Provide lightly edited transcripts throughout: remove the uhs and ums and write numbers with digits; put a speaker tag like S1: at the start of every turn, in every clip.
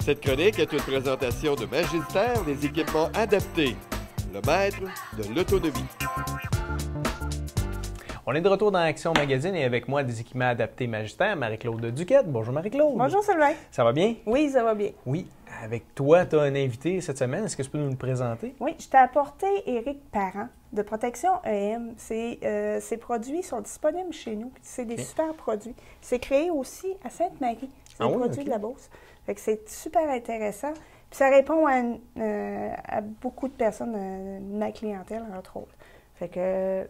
S1: Cette chronique est une présentation de Magistère des équipements adaptés, le maître de l'autonomie.
S2: On est de retour dans Action Magazine et avec moi des équipements adaptés Magistère, Marie-Claude Duquette. Bonjour Marie-Claude.
S3: Bonjour Sylvain.
S2: Ça va bien?
S3: Oui, ça va bien.
S2: Oui. Avec toi, tu as un invité cette semaine. Est-ce que tu peux nous le présenter?
S3: Oui, je t'ai apporté Éric Parent de Protection EM. Ces produits sont disponibles chez nous. C'est des super produits. C'est créé aussi à Sainte-Marie. C'est des produits de la Beauce. Fait que c'est super intéressant. Puis ça répond à beaucoup de personnes de ma clientèle, entre autres. Fait que...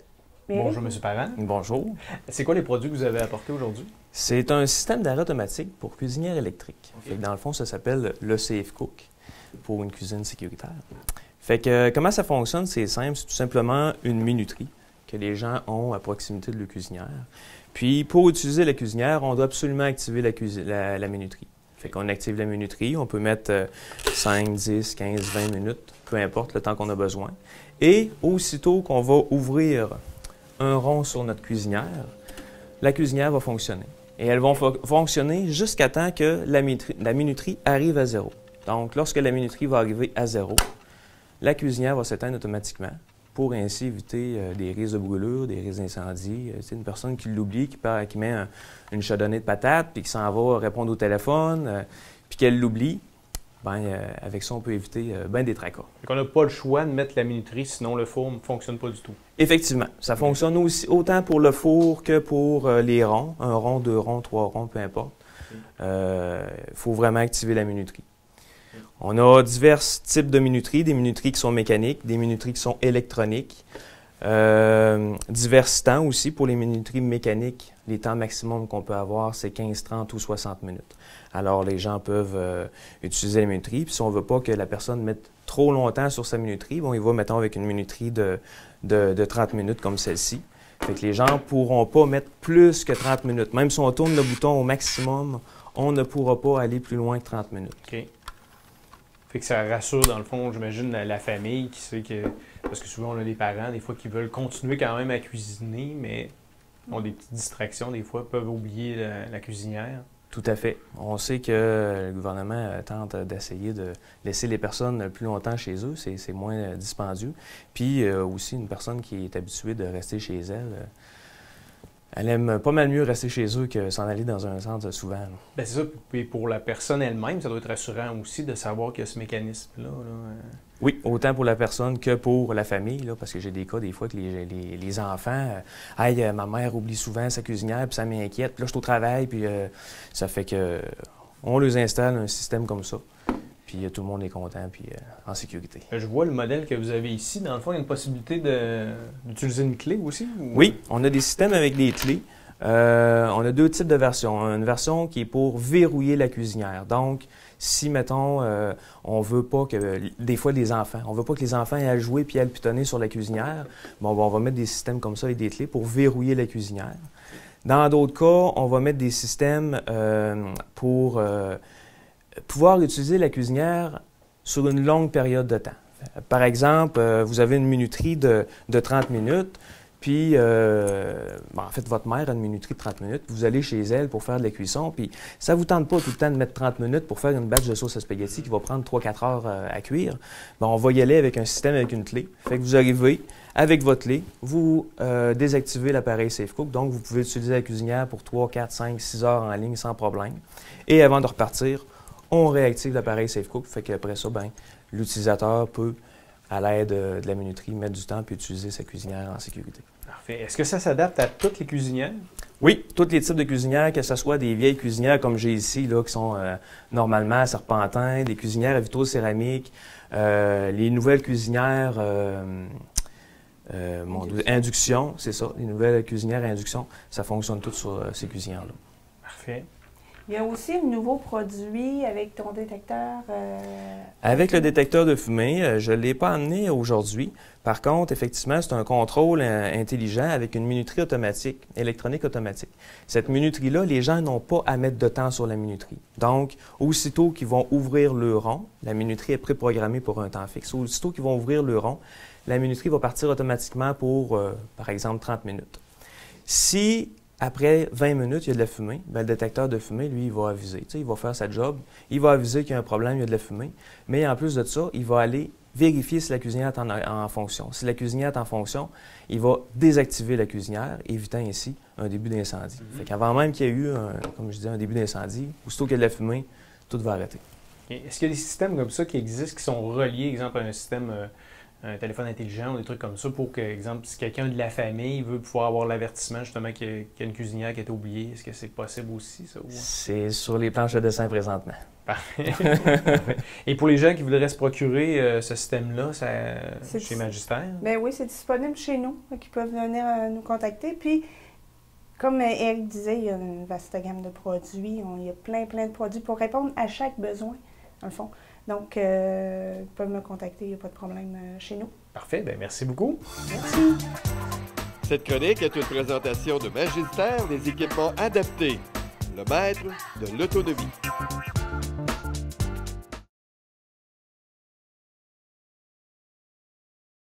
S2: Bonjour, M. Parent.
S4: Bonjour.
S2: C'est quoi les produits que vous avez apportés aujourd'hui?
S4: C'est un système d'arrêt automatique pour cuisinière électrique. Okay. Fait que dans le fond, ça s'appelle le Safe Cook pour une cuisine sécuritaire. Fait que comment ça fonctionne? C'est simple, c'est tout simplement une minuterie que les gens ont à proximité de leur cuisinière. Puis, pour utiliser la cuisinière, on doit absolument activer la minuterie. Fait qu'on active la minuterie, on peut mettre 5, 10, 15, 20 minutes, peu importe le temps qu'on a besoin. Et aussitôt qu'on va ouvrir un rond sur notre cuisinière, la cuisinière va fonctionner. Et elle va fonctionner jusqu'à temps que la minuterie arrive à zéro. Donc, lorsque la minuterie va arriver à zéro, la cuisinière va s'éteindre automatiquement pour ainsi éviter des risques de brûlure, des risques d'incendie. C'est une personne qui l'oublie, qui met une chaudionnée de patates, puis qui s'en va répondre au téléphone, puis qu'elle l'oublie. Avec ça, on peut éviter bien des tracas.
S2: On n'a pas le choix de mettre la minuterie, sinon le four ne fonctionne pas du tout.
S4: Effectivement. Ça fonctionne aussi autant pour le four que pour les ronds. Un rond, 2 ronds, 3 ronds, peu importe. Il faut vraiment activer la minuterie. On a divers types de minuteries. Des minuteries qui sont mécaniques, des minuteries qui sont électroniques. Divers temps aussi. Pour les minuteries mécaniques, les temps maximum qu'on peut avoir, c'est 15, 30 ou 60 minutes. Alors, les gens peuvent utiliser la minuterie. Puis si on ne veut pas que la personne mette trop longtemps sur sa minuterie, bon, il va, mettons, avec une minuterie de 30 minutes comme celle-ci. Fait que les gens ne pourront pas mettre plus que 30 minutes. Même si on tourne le bouton au maximum, on ne pourra pas aller plus loin que 30 minutes.
S2: OK. Fait que ça rassure, dans le fond, j'imagine, la famille qui sait que... Parce que souvent, on a des parents, des fois, qui veulent continuer quand même à cuisiner, mais ont des petites distractions, des fois, peuvent oublier la cuisinière.
S4: Tout à fait. On sait que le gouvernement tente d'essayer de laisser les personnes plus longtemps chez eux. C'est moins dispendieux. Puis aussi, une personne qui est habituée de rester chez elle, elle aime pas mal mieux rester chez eux que s'en aller dans un centre souvent.
S2: Bien, c'est ça. Puis pour la personne elle-même, ça doit être rassurant aussi de savoir qu'il y a ce mécanisme-là.
S4: Oui, autant pour la personne que pour la famille, là, parce que j'ai des cas des fois que les enfants, hey, ma mère oublie souvent sa cuisinière, puis ça m'inquiète, puis là je suis au travail, puis ça fait que on leur installe un système comme ça, puis tout le monde est content, puis en sécurité.
S2: Je vois le modèle que vous avez ici. Dans le fond, il y a une possibilité d'utiliser une clé aussi? Ou... Oui,
S4: on a des systèmes avec des clés. On a 2 types de versions. Une version qui est pour verrouiller la cuisinière. Donc, si, mettons, on veut pas que, des fois, les enfants, on veut pas que les enfants aient à jouer puis à le pitonner sur la cuisinière, bon, on va mettre des systèmes comme ça avec des clés pour verrouiller la cuisinière. Dans d'autres cas, on va mettre des systèmes pour pouvoir utiliser la cuisinière sur une longue période de temps. Par exemple, vous avez une minuterie de 30 minutes, puis, en fait, votre mère a une minuterie de 30 minutes, vous allez chez elle pour faire de la cuisson, puis ça ne vous tente pas tout le temps de mettre 30 minutes pour faire une batch de sauce à spaghetti qui va prendre 3-4 heures à cuire. Bon, on va y aller avec un système avec une clé. Fait que vous arrivez avec votre clé, vous désactivez l'appareil Safe Cook, donc vous pouvez utiliser la cuisinière pour 3, 4, 5, 6 heures en ligne sans problème. Et avant de repartir, on réactive l'appareil Safe Cook, fait qu'après ça, ben, l'utilisateur peut, à l'aide de la minuterie, mettre du temps puis utiliser sa cuisinière en sécurité.
S2: Parfait. Est-ce que ça s'adapte à toutes les cuisinières?
S4: Oui, tous les types de cuisinières, que ce soit des vieilles cuisinières comme j'ai ici, là, qui sont normalement serpentins, des cuisinières à vitraux céramiques, les nouvelles cuisinières induction, c'est ça, les nouvelles cuisinières à induction, ça fonctionne tout sur ces cuisinières-là.
S2: Parfait.
S3: Il y a aussi un nouveau produit avec ton détecteur.
S4: Avec le détecteur de fumée, je ne l'ai pas amené aujourd'hui. Par contre, effectivement, c'est un contrôle intelligent avec une minuterie automatique, électronique automatique. Cette minuterie-là, les gens n'ont pas à mettre de temps sur la minuterie. Donc, aussitôt qu'ils vont ouvrir le rond, la minuterie est préprogrammée pour un temps fixe. Aussitôt qu'ils vont ouvrir le rond, la minuterie va partir automatiquement pour, par exemple, 30 minutes. Si après 20 minutes, il y a de la fumée. Bien, le détecteur de fumée, lui, il va aviser. Tu sais, il va faire sa job. Il va aviser qu'il y a un problème, il y a de la fumée. Mais en plus de ça, il va aller vérifier si la cuisinière est en fonction. Si la cuisinière est en fonction, il va désactiver la cuisinière, évitant ainsi un début d'incendie. Fait qu'avant même qu'il y ait eu, comme je disais, un début d'incendie, aussitôt qu'il y a de la fumée, tout va arrêter.
S2: Est-ce qu'il y a des systèmes comme ça qui existent, qui sont reliés, exemple, à un système, un téléphone intelligent ou des trucs comme ça, pour que, exemple, si quelqu'un de la famille veut pouvoir avoir l'avertissement, justement, qu'il y a une cuisinière qui est oubliée, est-ce que c'est possible aussi, ça?
S4: C'est sur les planches de dessin présentement.
S2: Parfait. Et pour les gens qui voudraient se procurer ce système-là, chez Magistère?
S3: Bien oui, c'est disponible chez nous, qui peuvent venir nous contacter. Puis, comme Éric disait, il y a une vaste gamme de produits. Il y a plein de produits pour répondre à chaque besoin, dans le fond. Donc, ils peuvent me contacter, il n'y a pas de problème chez nous.
S2: Parfait, bien merci beaucoup.
S3: Merci.
S1: Cette chronique est une présentation de Magistère des équipements adaptés, le maître de l'autonomie.